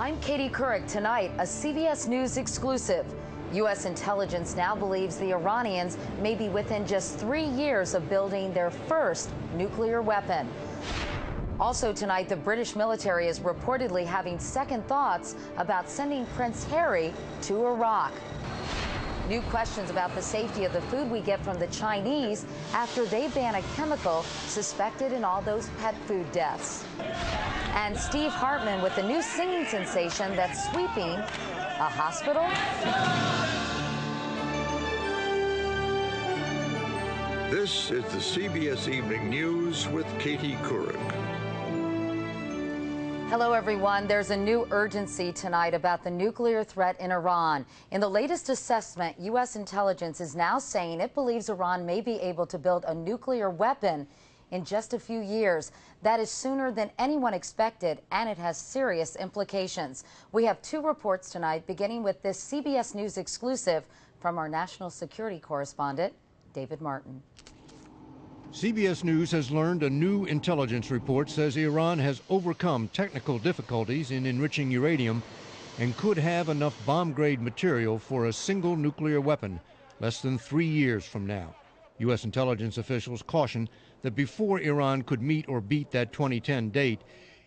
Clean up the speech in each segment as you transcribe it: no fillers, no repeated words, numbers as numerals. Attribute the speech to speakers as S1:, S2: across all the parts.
S1: I'm Katie Couric. Tonight, a CBS News exclusive. U.S. intelligence now believes the Iranians may be within just 3 years of building their first nuclear weapon. Also tonight, the British military is reportedly having second thoughts about sending Prince Harry to Iraq. New questions about the safety of the food we get from the Chinese after they ban a chemical suspected in all those pet food deaths. And Steve Hartman with a new singing sensation that's sweeping a hospital.
S2: This is the CBS Evening News with Katie Couric.
S1: Hello, everyone. There's a new urgency tonight about the nuclear threat in Iran. In the latest assessment, U.S. intelligence is now saying it believes Iran may be able to build a nuclear weapon in just a few years. That is sooner than anyone expected, and it has serious implications. We have two reports tonight, beginning with this CBS News exclusive from our national security correspondent, David Martin.
S3: CBS News has learned a new intelligence report says Iran has overcome technical difficulties in enriching uranium and could have enough bomb-grade material for a single nuclear weapon less than 3 years from now. U.S. intelligence officials caution that before Iran could meet or beat that 2010 date,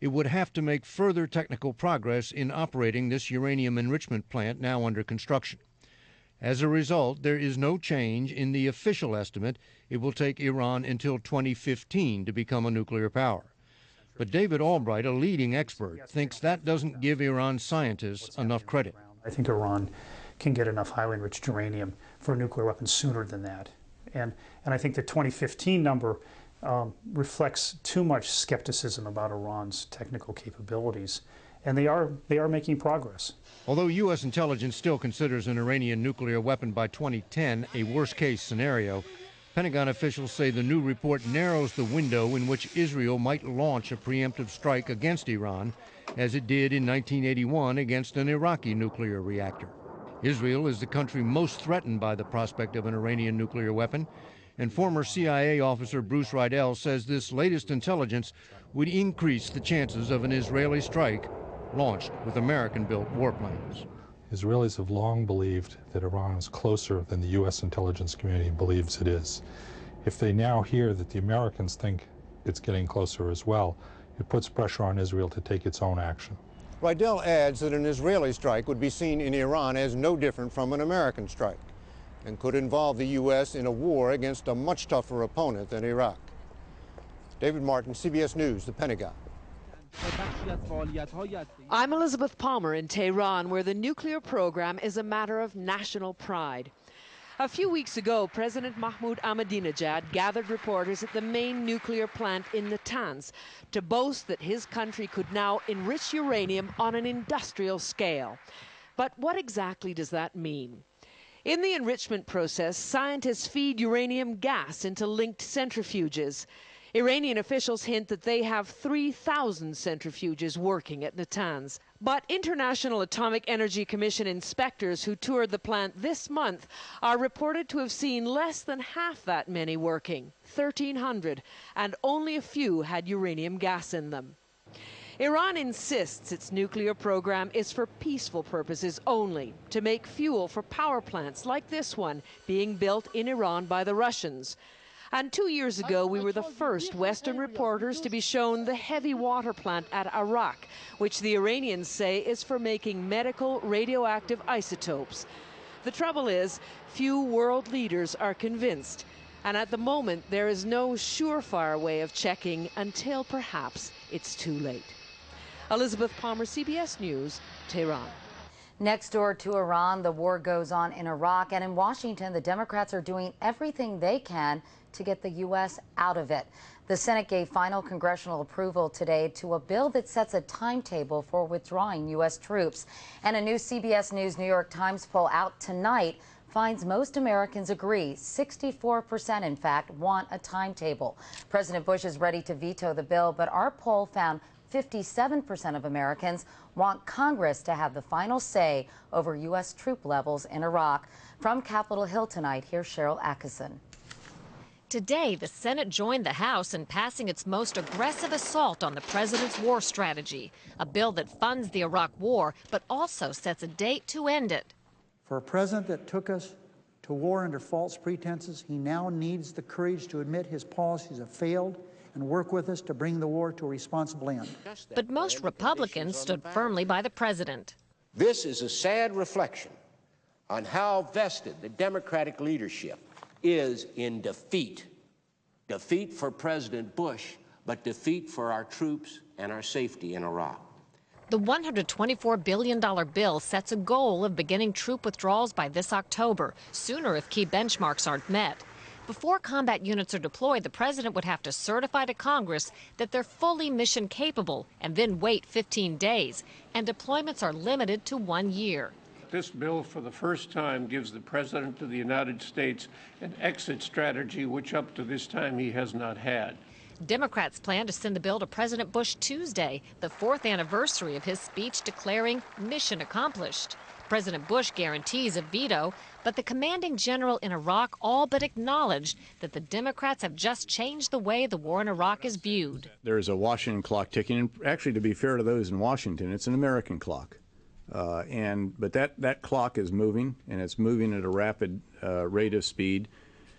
S3: it would have to make further technical progress in operating this uranium enrichment plant now under construction. As a result, there is no change in the official estimate it will take Iran until 2015 to become a nuclear power. But David Albright, a leading expert, thinks that doesn't give Iran scientists enough credit.
S4: I think Iran can get enough highly enriched uranium for a nuclear weapon sooner than that. And I think the 2015 number reflects too much skepticism about Iran's technical capabilities. And they are making progress.
S3: Although U.S. intelligence still considers an Iranian nuclear weapon by 2010 a worst-case scenario, Pentagon officials say the new report narrows the window in which Israel might launch a preemptive strike against Iran, as it did in 1981 against an Iraqi nuclear reactor. Israel is the country most threatened by the prospect of an Iranian nuclear weapon, and former CIA officer Bruce Riedel says this latest intelligence would increase the chances of an Israeli strike launched with American-built warplanes.
S5: Israelis have long believed that Iran is closer than the U.S. intelligence community believes it is. If they now hear that the Americans think it's getting closer as well, it puts pressure on Israel to take its own action.
S6: Riedel adds that an Israeli strike would be seen in Iran as no different from an American strike and could involve the U.S. in a war against a much tougher opponent than Iraq. David Martin, CBS News, the Pentagon.
S7: I'm Elizabeth Palmer in Tehran, where the nuclear program is a matter of national pride. A few weeks ago, President Mahmoud Ahmadinejad gathered reporters at the main nuclear plant in Natanz to boast that his country could now enrich uranium on an industrial scale. But what exactly does that mean? In the enrichment process, scientists feed uranium gas into linked centrifuges. Iranian officials hint that they have 3,000 centrifuges working at Natanz. But International Atomic Energy Commission inspectors who toured the plant this month are reported to have seen less than half that many working, 1,300, and only a few had uranium gas in them. Iran insists its nuclear program is for peaceful purposes only, to make fuel for power plants like this one being built in Iran by the Russians. And 2 years ago, we were the first Western reporters to be shown the heavy water plant at Arak, which the Iranians say is for making medical radioactive isotopes. The trouble is, few world leaders are convinced. And at the moment, there is no surefire way of checking until perhaps it's too late. Elizabeth Palmer, CBS News, Tehran.
S1: Next door to Iran, the war goes on in Iraq, and in Washington, the Democrats are doing everything they can to get the U.S. out of it. The Senate gave final congressional approval today to a bill that sets a timetable for withdrawing U.S. troops. And a new CBS News New York Times poll out tonight finds most Americans agree. 64%, in fact, want a timetable. President Bush is ready to veto the bill, but our poll found 57% of Americans want Congress to have the final say over U.S. troop levels in Iraq. From Capitol Hill tonight, here's Cheryl Atkinson.
S8: Today, the Senate joined the House in passing its most aggressive assault on the president's war strategy, a bill that funds the Iraq war but also sets a date to end it.
S9: For a president that took us to war under false pretenses, he now needs the courage to admit his policies have failed and work with us to bring the war to a responsible end.
S8: But most Republicans stood firmly by the president.
S10: This is a sad reflection on how vested the Democratic leadership is in defeat. Defeat for President Bush, but defeat for our troops and our safety in Iraq.
S8: The $124 billion bill sets a goal of beginning troop withdrawals by this October, sooner if key benchmarks aren't met. Before combat units are deployed, the president would have to certify to Congress that they're fully mission capable and then wait 15 days. And deployments are limited to 1 year.
S11: This bill, for the first time, gives the President of the United States an exit strategy, which up to this time he has not had.
S8: Democrats plan to send the bill to President Bush Tuesday, the 4th anniversary of his speech declaring mission accomplished. President Bush guarantees a veto, but the commanding general in Iraq all but acknowledged that the Democrats have just changed the way the war in Iraq is viewed.
S12: There is a Washington clock ticking, and actually, to be fair to those in Washington, it's an American clock. But that clock is moving, and it's moving at a rapid rate of speed,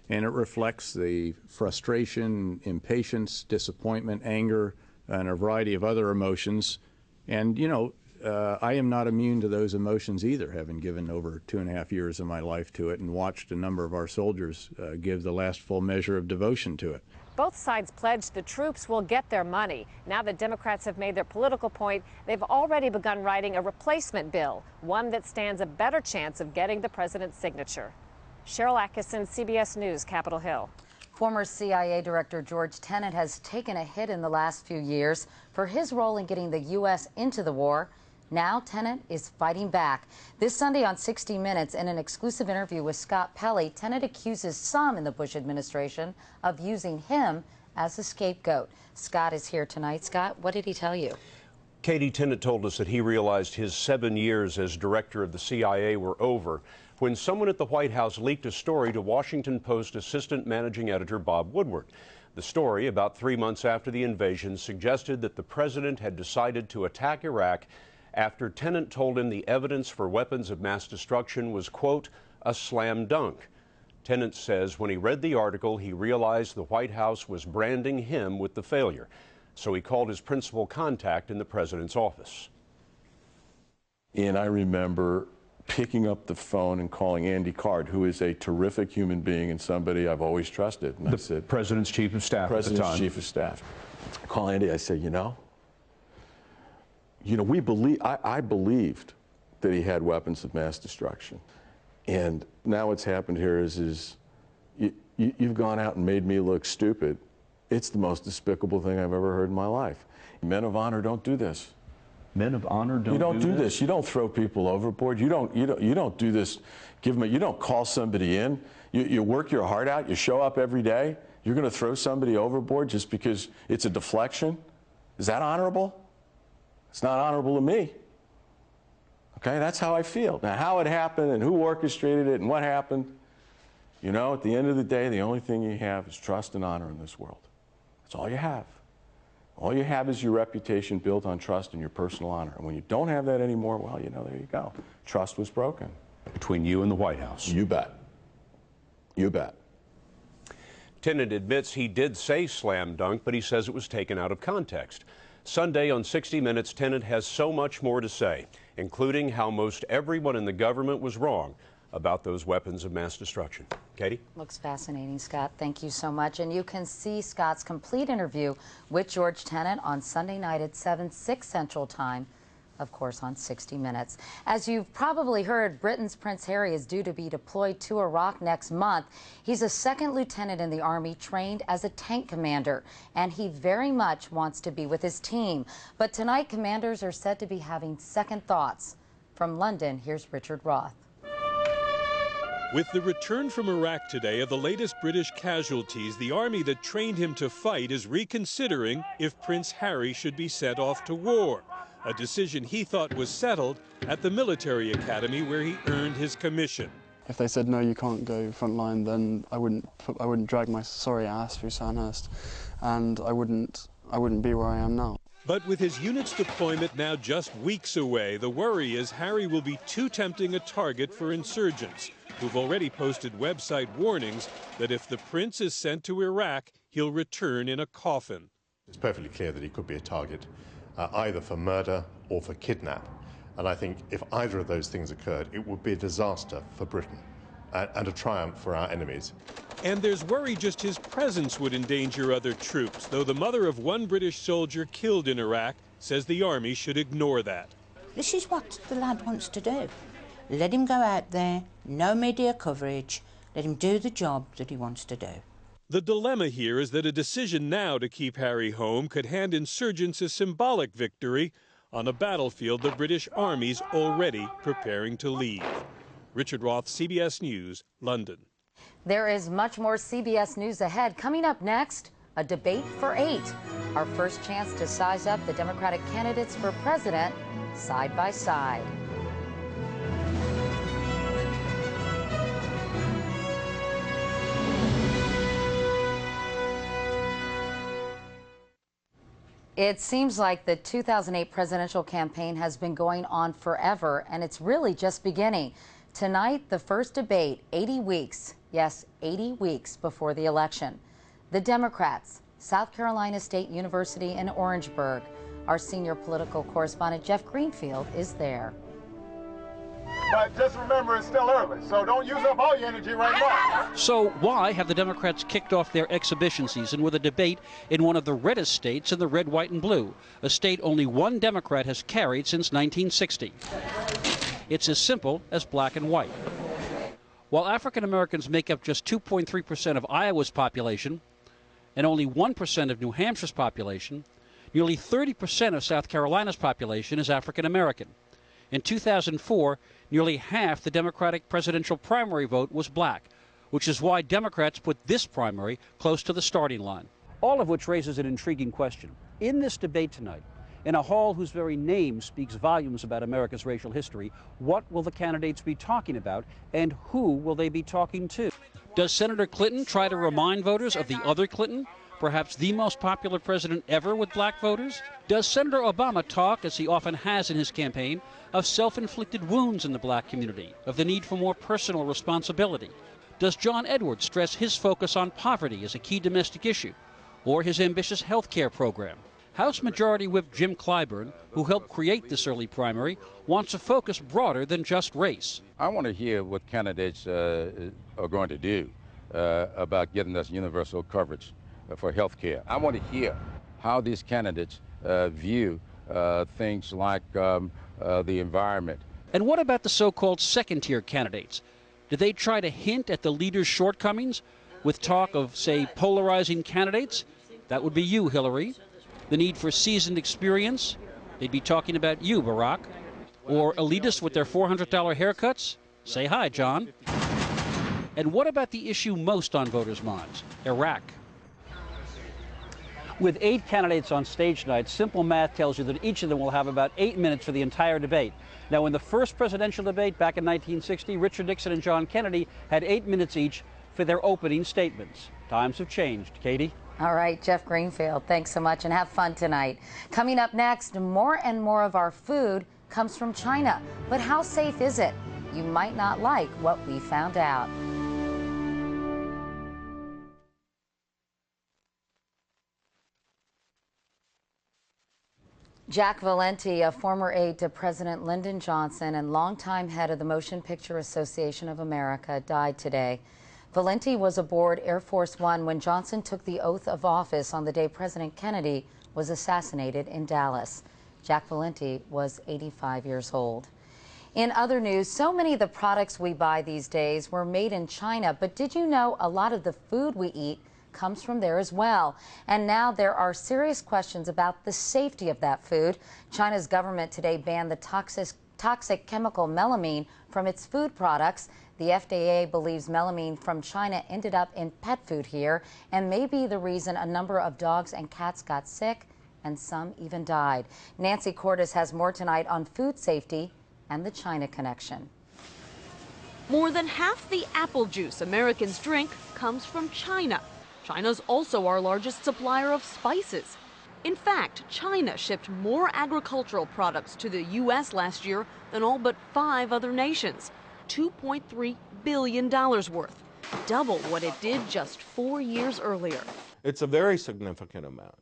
S12: and it reflects the frustration, impatience, disappointment, anger, and a variety of other emotions. And, you know, I am not immune to those emotions either, having given over 2.5 years of my life to it and watched a number of our soldiers give the last full measure of devotion to it.
S13: Both sides pledged the troops will get their money. Now that Democrats have made their political point, they've already begun writing a replacement bill, one that stands a better chance of getting the president's signature. Cheryl Atkinson, CBS News, Capitol Hill.
S1: Former CIA Director George Tenet has taken a hit in the last few years for his role in getting the U.S. into the war. Now Tenet is fighting back. This Sunday on 60 Minutes, in an exclusive interview with Scott Pelley, Tenet accuses some in the Bush administration of using him as a scapegoat. Scott is here tonight. Scott, what did he tell you?
S14: Katie, Tenet told us that he realized his 7 years as director of the CIA were over when someone at the White House leaked a story to Washington Post assistant managing editor Bob Woodward. The story, about 3 months after the invasion, suggested that the president had decided to attack Iraq after Tenet told him the evidence for weapons of mass destruction was, quote, a slam dunk. Tenet says when he read the article, he realized the White House was branding him with the failure. So he called his principal contact in the president's office.
S15: And I remember picking up the phone and calling Andy Card, who is a terrific human being and somebody I've always trusted. And I said,
S14: President's chief of staff at the time.
S15: President's chief of staff. I call Andy, I said, you know, I believed that he had weapons of mass destruction. And now what's happened here is you've gone out and made me look stupid. It's the most despicable thing I've ever heard in my life. Men of honor don't do this.
S16: Men of honor don't.
S15: You don't do this. You don't throw people overboard. You don't do this. You don't call somebody in. You work your heart out. You show up every day. You're going to throw somebody overboard just because it's a deflection? Is that honorable? It's not honorable to me. Okay, that's how I feel. Now, how it happened and who orchestrated it and what happened, you know, at the end of the day, the only thing you have is trust and honor in this world. That's all you have. All you have is your reputation built on trust and your personal honor. And when you don't have that anymore, well, you know, there you go. Trust was broken.
S14: Between you and the White House.
S15: You bet. You bet.
S14: Tenet admits he did say slam dunk, but he says it was taken out of context. Sunday on 60 Minutes, Tenet has so much more to say, including how most everyone in the government was wrong about those weapons of mass destruction. Katie?
S1: Looks fascinating, Scott. Thank you so much. And you can see Scott's complete interview with George Tenet on Sunday night at 7/6 Central Time, of course, on 60 Minutes. As you've probably heard, Britain's Prince Harry is due to be deployed to Iraq next month. He's a second lieutenant in the Army, trained as a tank commander, and he very much wants to be with his team. But tonight, commanders are said to be having second thoughts. From London, here's Richard Roth.
S17: With the return from Iraq today of the latest British casualties, the army that trained him to fight is reconsidering if Prince Harry should be sent off to war, a decision he thought was settled at the military academy where he earned his commission.
S16: If they said, no, you can't go frontline, then I wouldn't drag my sorry ass through Sandhurst, and I wouldn't be where I am now.
S17: But with his unit's deployment now just weeks away, the worry is Harry will be too tempting a target for insurgents, who've already posted website warnings that if the prince is sent to Iraq, he'll return in a coffin.
S18: It's perfectly clear that he could be a target either for murder or for kidnap. And I think if either of those things occurred, it would be a disaster for Britain and a triumph for our enemies.
S17: And there's worry just his presence would endanger other troops, though the mother of one British soldier killed in Iraq says the army should ignore that.
S19: This is what the lad wants to do. Let him go out there, no media coverage, let him do the job that he wants to do.
S17: The dilemma here is that a decision now to keep Harry home could hand insurgents a symbolic victory on a battlefield the British Army's already preparing to leave. Richard Roth, CBS News, London.
S1: There is much more CBS News ahead. Coming up next, a debate for 8. Our first chance to size up the Democratic candidates for president side by side. It seems like the 2008 presidential campaign has been going on forever, and it's really just beginning. Tonight, the first debate, 80 weeks, yes, 80 weeks before the election. The Democrats, South Carolina State University in Orangeburg. Our senior political correspondent, Jeff Greenfield, is there.
S20: But just remember, it's still early, so don't use up all your energy right now.
S21: So why have the Democrats kicked off their exhibition season with a debate in one of the reddest states in the red, white, and blue, a state only one Democrat has carried since 1960? It's as simple as black and white. While African Americans make up just 2.3% of Iowa's population and only 1% of New Hampshire's population, nearly 30% of South Carolina's population is African American. In 2004, nearly half the Democratic presidential primary vote was black, which is why Democrats put this primary close to the starting line. All of which raises an intriguing question. In this debate tonight, in a hall whose very name speaks volumes about America's racial history, what will the candidates be talking about, and who will they be talking to? Does Senator Clinton try to remind voters of the other Clinton, perhaps the most popular president ever with black voters? Does Senator Obama talk, as he often has in his campaign, of self-inflicted wounds in the black community, of the need for more personal responsibility? Does John Edwards stress his focus on poverty as a key domestic issue, or his ambitious health care program? House Majority Whip Jim Clyburn, who helped create this early primary, wants to focus broader than just race.
S22: I want to hear what candidates are going to do about getting us universal coverage for health care. I want to hear how these candidates view things like the environment.
S21: And what about the so-called second-tier candidates? Do they try to hint at the leader's shortcomings with talk of, say, polarizing candidates? That would be you, Hillary. The need for seasoned experience? They'd be talking about you, Barack. Or elitists with their $400 haircuts? Say hi, John. And what about the issue most on voters' minds? Iraq. With 8 candidates on stage tonight, simple math tells you that each of them will have about 8 minutes for the entire debate. Now, in the first presidential debate back in 1960, Richard Nixon and John Kennedy had 8 minutes each for their opening statements. Times have changed. Katie?
S1: All right, Jeff Greenfield, thanks so much and have fun tonight. Coming up next, more and more of our food comes from China. But how safe is it? You might not like what we found out. Jack Valenti, a former aide to President Lyndon Johnson and longtime head of the Motion Picture Association of America, died today. Valenti was aboard Air Force One when Johnson took the oath of office on the day President Kennedy was assassinated in Dallas. Jack Valenti was 85 years old. In other news, so many of the products we buy these days were made in China, but did you know a lot of the food we eat comes from there as well? And now there are serious questions about the safety of that food. China's government today banned the toxic chemical melamine from its food products. The FDA believes melamine from China ended up in pet food here and may be the reason a number of dogs and cats got sick and some even died. Nancy Cordes has more tonight on food safety and the China connection.
S2: More than half the apple juice Americans drink comes from China. China's also our largest supplier of spices. In fact, China shipped more agricultural products to the U.S. last year than all but 5 other nations, $2.3 billion worth, double what it did just 4 years earlier.
S4: It's a very significant amount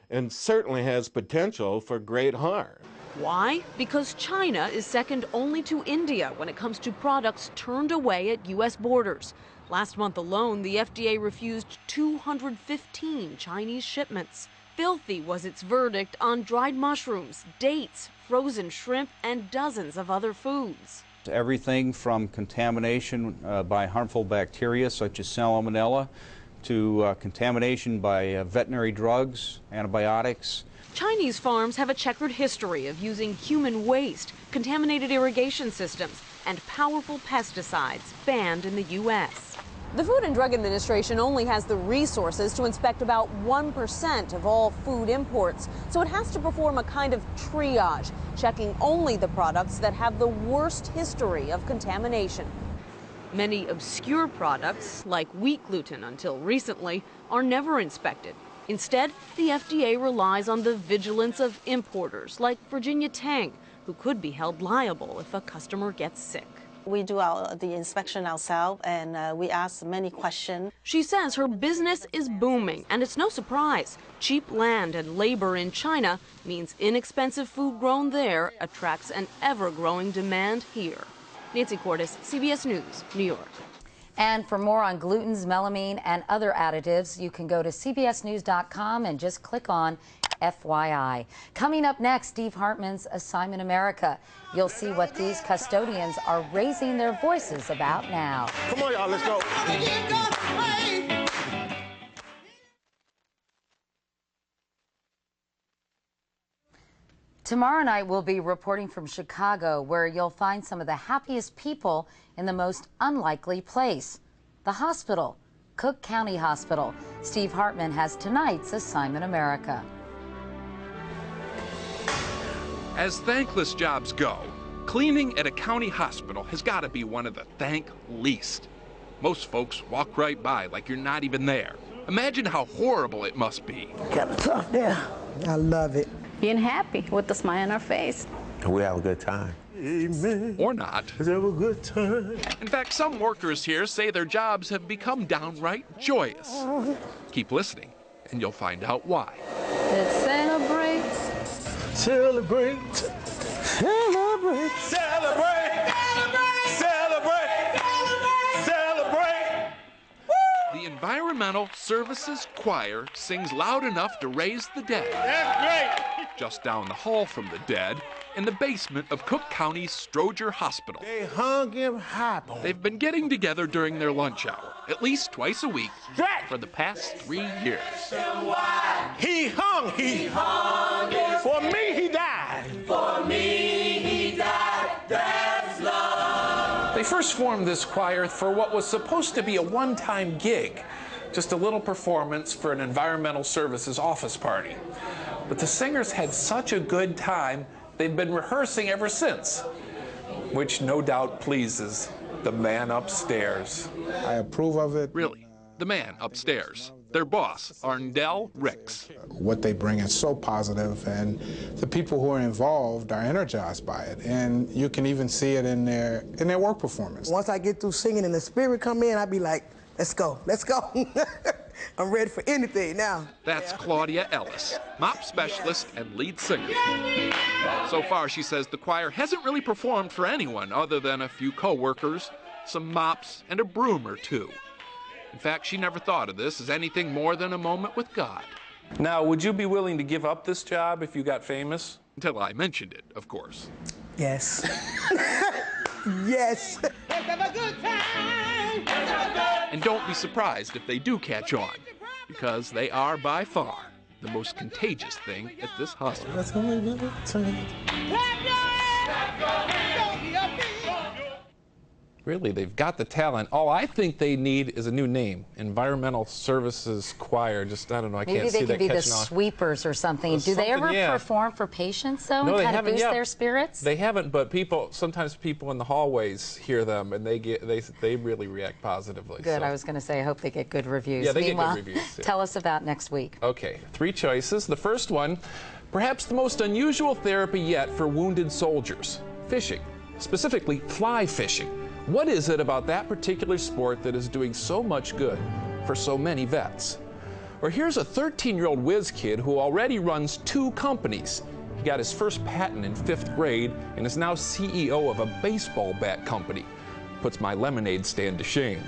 S4: and certainly has potential for great harm.
S2: Why? Because China is second only to India when it comes to products turned away at U.S. borders. Last month alone, the FDA refused 215 Chinese shipments. Filthy was its verdict on dried mushrooms, dates, frozen shrimp, and dozens of other foods.
S23: Everything from contamination by harmful bacteria such as salmonella to contamination by veterinary drugs, antibiotics.
S2: Chinese farms have a checkered history of using human waste, contaminated irrigation systems, and powerful pesticides banned in the U.S. The Food and Drug Administration only has the resources to inspect about 1% of all food imports, so it has to perform a kind of triage, checking only the products that have the worst history of contamination. Many obscure products, like wheat gluten until recently, are never inspected. Instead, the FDA relies on the vigilance of importers like Virginia Tang, who could be held liable if a customer gets sick.
S24: We do the inspection ourselves, and we ask many questions.
S2: She says her business is booming, and it's no surprise. Cheap land and labor in China means inexpensive food grown there attracts an ever-growing demand here. Nancy Cordes, CBS News, New York.
S1: And for more on glutens, melamine, and other additives, you can go to cbsnews.com and just click on FYI. Coming up next, Steve Hartman's Assignment America. You'll see what these custodians are raising their voices about now.
S20: Come on, y'all, let's go.
S1: Tomorrow night, we'll be reporting from Chicago, where you'll find some of the happiest people in the most unlikely place, the hospital, Cook County Hospital. Steve Hartman has tonight's Assignment America.
S25: As thankless jobs go, cleaning at a county hospital has got to be one of the thank least. Most folks walk right by like you're not even there. Imagine how horrible it must be.
S26: Got a tough day. I love it.
S27: Being happy with a smile on our face.
S26: We have a good time. Amen.
S25: Or not.
S26: Let's have a good time.
S25: In fact, some workers here say their jobs have become downright joyous. Keep listening, and you'll find out why.
S27: Let's celebrate.
S26: Celebrate. Celebrate. Celebrate. Celebrate. Celebrate.
S25: The Environmental Services Choir sings loud enough to raise the dead.
S20: That's great.
S25: Just down the hall from the dead, in the basement of Cook County's Stroger Hospital.
S26: They hung him high.
S25: They've been getting together during their lunch hour, at least twice a week, for the past 3 years.
S26: He hung. For me, he died. For me, he died. That's love.
S28: They first formed this choir for what was supposed to be a one-time gig, just a little performance for an environmental services office party. But the singers had such a good time, they've been rehearsing ever since, which no doubt pleases the man upstairs.
S29: I approve of it.
S25: Really, the man upstairs, their boss, Arndell Ricks.
S29: What they bring is so positive, and the people who are involved are energized by it, and you can even see it in their work performance.
S26: Once I get through singing and the spirit come in, I be like, let's go, let's go. I'm ready for anything now.
S25: That's Claudia Ellis, mop specialist and lead singer. So far, she says the choir hasn't really performed for anyone other than a few co-workers, some mops, and a broom or two. In fact, she never thought of this as anything more than a moment with God.
S28: Now, would you be willing to give up this job if you got famous?
S25: Until I mentioned it, of course.
S26: Yes. Yes.
S20: Let's have a good time.
S25: And don't be surprised if they do catch on, because they are by far the most contagious thing at this hospital.
S26: Let's have a good time.
S28: Really, they've got the talent. All I think they need is a new name, Environmental Services Choir. Just, I don't know, I can't see that catching on.
S1: Maybe they could be the sweepers or something. Do they ever perform for patients, though,
S28: no,
S1: and kind of boost their spirits?
S28: They haven't, but sometimes people in the hallways hear them, and they really react positively.
S1: Good,
S28: so.
S1: I was going to say, I hope they get good reviews.
S28: Yeah, they
S1: Meanwhile,
S28: get good reviews. Yeah.
S1: Tell us about next week.
S28: Okay, 3 choices. The first one, perhaps the most unusual therapy yet for wounded soldiers, fishing, specifically fly fishing. What is it about that particular sport that is doing so much good for so many vets? Or here's a 13-year-old whiz kid who already runs 2 companies. He got his first patent in 5th grade and is now CEO of a baseball bat company. Puts my lemonade stand to shame.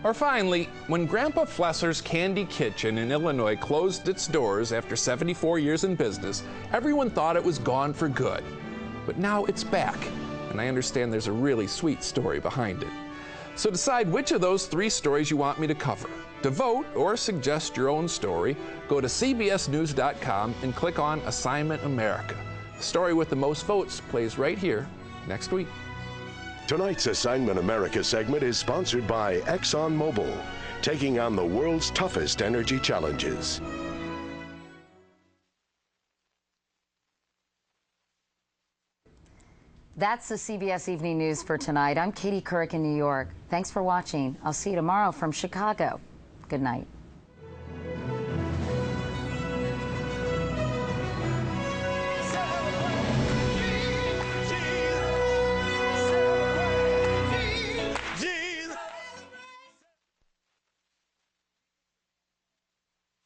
S28: Or finally, when Grandpa Flesser's Candy Kitchen in Illinois closed its doors after 74 years in business, everyone thought it was gone for good. But now it's back. And I understand there's a really sweet story behind it. So decide which of those 3 stories you want me to cover. To vote or suggest your own story, go to cbsnews.com and click on Assignment America. The story with the most votes plays right here next week.
S3: Tonight's Assignment America segment is sponsored by ExxonMobil, taking on the world's toughest energy challenges.
S1: That's the CBS Evening News for tonight. I'm Katie Couric in New York. Thanks for watching. I'll see you tomorrow from Chicago. Good night.